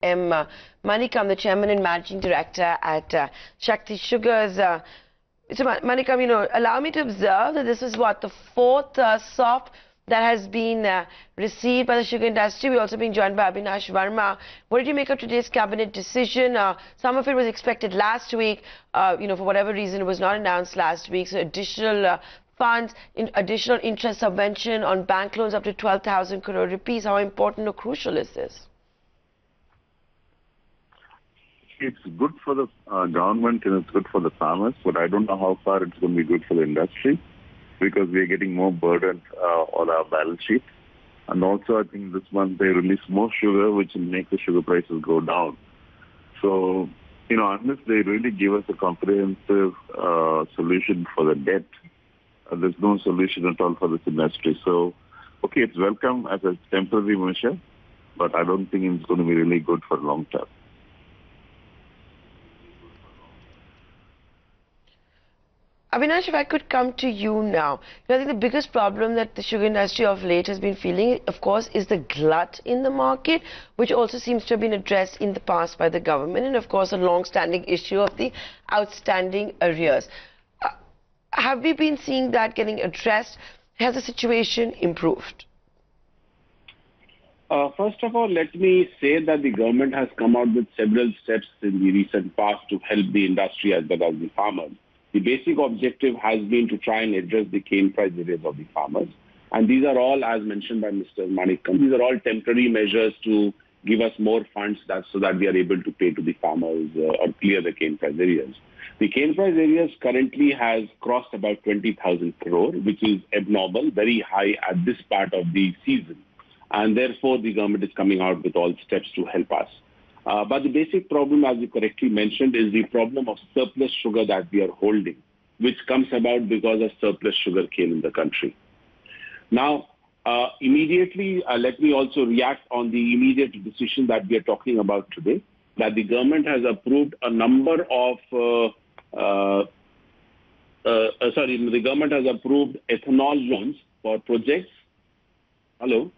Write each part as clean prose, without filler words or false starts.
Manickam, the Chairman and Managing Director at Sakthi Sugars. So Manickam, allow me to observe that this is what, the fourth SOP that has been received by the sugar industry. We're also being joined by Abinash, Verma. What did you make of today's cabinet decision? Some of it was expected last week. For whatever reason, it was not announced last week. So additional funds, additional interest subvention on bank loans up to 12,000 crore rupees. How important or crucial is this? It's good for the government and it's good for the farmers, but I don't know how far it's going to be good for the industry, because we are getting more burden on our balance sheet. And also, I think this month they release more sugar, which will make the sugar prices go down. So, unless they really give us a comprehensive solution for the debt, there's no solution at all for this industry. So, okay, it's welcome as a temporary measure, but I don't think it's going to be really good for long term. Abinash, if I could come to you now. I think the biggest problem that the sugar industry of late has been feeling, of course, is the glut in the market, which also seems to have been addressed in the past by the government, and of course a long-standing issue of the outstanding arrears. Have we been seeing that getting addressed? Has the situation improved? First of all, let me say that the government has come out with several steps in the recent past to help the industry as well as the farmers. The basic objective has been to try and address the cane price arrears of the farmers. And these are all, as mentioned by Mr. Manickam, these are all temporary measures to give us more funds so that we are able to pay to the farmers or clear the cane price arrears. The cane price arrears currently has crossed about 20,000 crore, which is abnormal, very high at this part of the season. And therefore, the government is coming out with all steps to help us. But the basic problem, as you correctly mentioned, is the problem of surplus sugar that we are holding, which comes about because of surplus sugar cane in the country. Now, immediately, let me also react on the immediate decision that we are talking about today, that the government has approved a number of, the government has approved ethanol loans for projects. Hello?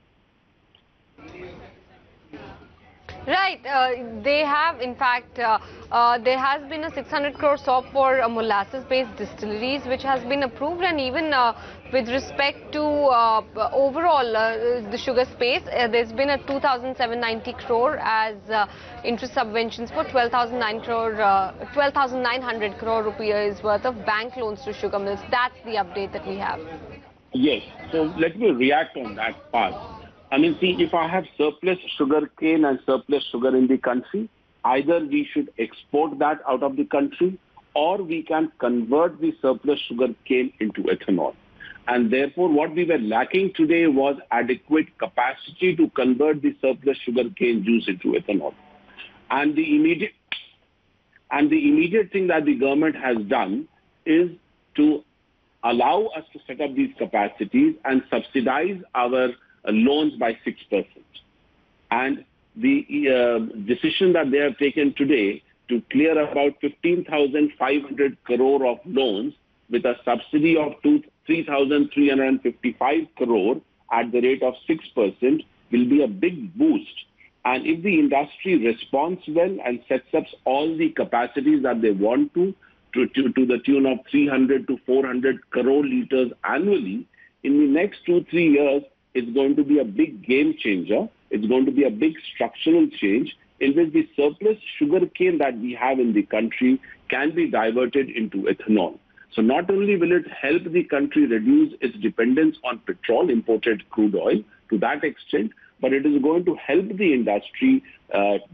Right. They have, in fact, there has been a 600 crore SOP for molasses-based distilleries, which has been approved, and even with respect to overall the sugar space, there's been a 2,790 crore as interest subventions for 12,900 crore rupees worth of bank loans to sugar mills. That's the update that we have. Yes. So let me react on that part. I mean, see, if I have surplus sugar cane and surplus sugar in the country, either we should export that out of the country, or we can convert the surplus sugar cane into ethanol. And therefore, what we were lacking today was adequate capacity to convert the surplus sugar cane juice into ethanol. And the immediate thing that the government has done is to allow us to set up these capacities and subsidize our loans by 6%. And the decision that they have taken today to clear about 15,500 crore of loans with a subsidy of 3,355 crore at the rate of 6% will be a big boost. And if the industry responds well and sets up all the capacities that they want to the tune of 300 to 400 crore liters annually, in the next 2-3 years, it's going to be a big game changer. It's going to be a big structural change in which the surplus sugar cane that we have in the country can be diverted into ethanol. So not only will it help the country reduce its dependence on petrol, imported crude oil, to that extent, but it is going to help the industry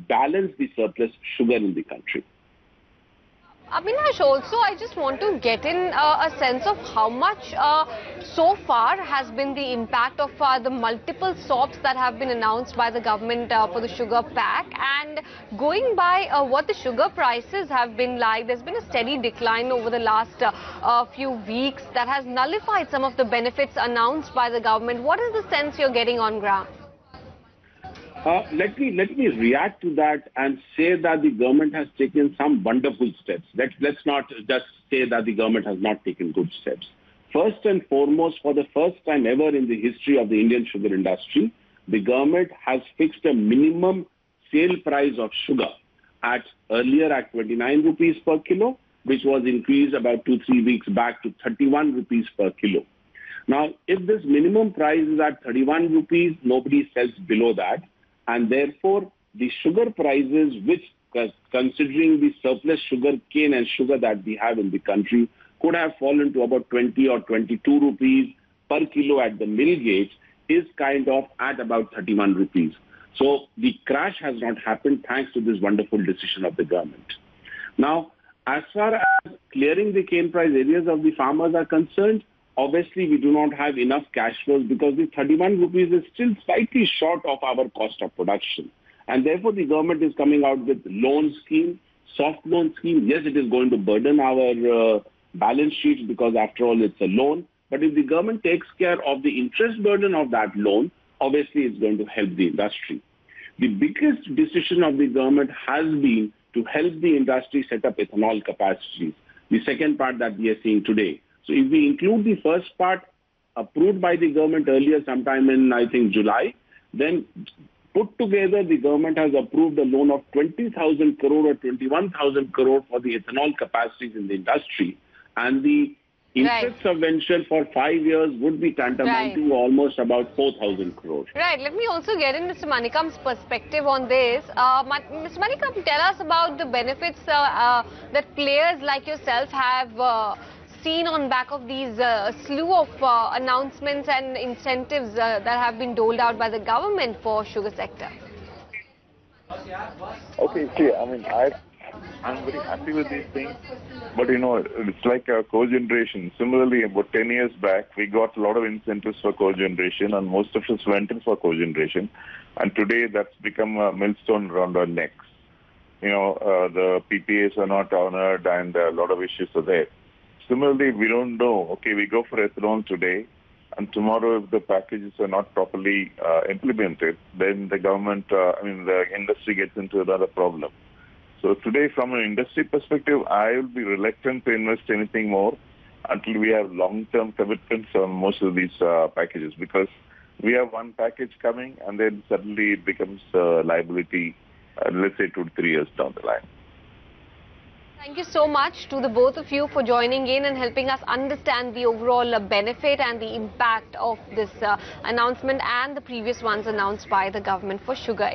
balance the surplus sugar in the country. Abinash, also, I just want to get in a sense of how much so far has been the impact of the multiple SOPs that have been announced by the government for the sugar pack, and going by what the sugar prices have been like. There's been a steady decline over the last few weeks that has nullified some of the benefits announced by the government. What is the sense you're getting on ground? Let me react to that and say that the government has taken some wonderful steps. Let's not just say that the government has not taken good steps. First and foremost, for the first time ever in the history of the Indian sugar industry, the government has fixed a minimum sale price of sugar earlier at 29 rupees per kilo, which was increased about 2-3 weeks back to 31 rupees per kilo. Now, if this minimum price is at 31 rupees, nobody sells below that. And therefore, the sugar prices, which considering the surplus sugar cane and sugar that we have in the country, could have fallen to about 20 or 22 rupees per kilo at the mill gauge, is kind of at about 31 rupees. So the crash has not happened thanks to this wonderful decision of the government. Now, as far as clearing the cane price areas of the farmers are concerned, obviously we do not have enough cash flows because the 31 rupees is still slightly short of our cost of production. And therefore the government is coming out with loan scheme, soft loan scheme. Yes, it is going to burden our balance sheets because after all it's a loan. But if the government takes care of the interest burden of that loan, obviously it's going to help the industry. The biggest decision of the government has been to help the industry set up ethanol capacities, the second part that we are seeing today. So if we include the first part approved by the government earlier sometime in, I think, July, then put together the government has approved a loan of 20,000 crore or 21,000 crore for the ethanol capacities in the industry. And the interest subvention for 5 years would be tantamount to almost about 4,000 crore. Right. Let me also get in Mr. Manickam's perspective on this. Mr. Manickam, tell us about the benefits that players like yourself have seen on back of these slew of announcements and incentives that have been doled out by the government for sugar sector. Okay, see, I mean, I'm very happy with these things, but you know, it's like a cogeneration. Similarly, about 10 years back, we got a lot of incentives for cogeneration, and most of us went in for cogeneration. And today, that's become a millstone around our necks. You know, the PPAs are not honored, and a lot of issues are there. Similarly, we don't know. Okay, we go for ethanol today, and tomorrow, if the packages are not properly implemented, then the government, the industry gets into another problem. So today, from an industry perspective, I will be reluctant to invest anything more until we have long-term commitments on most of these packages, because we have one package coming and then suddenly it becomes liability, let's say 2 to 3 years down the line. Thank you so much to the both of you for joining in and helping us understand the overall benefit and the impact of this announcement and the previous ones announced by the government for sugar.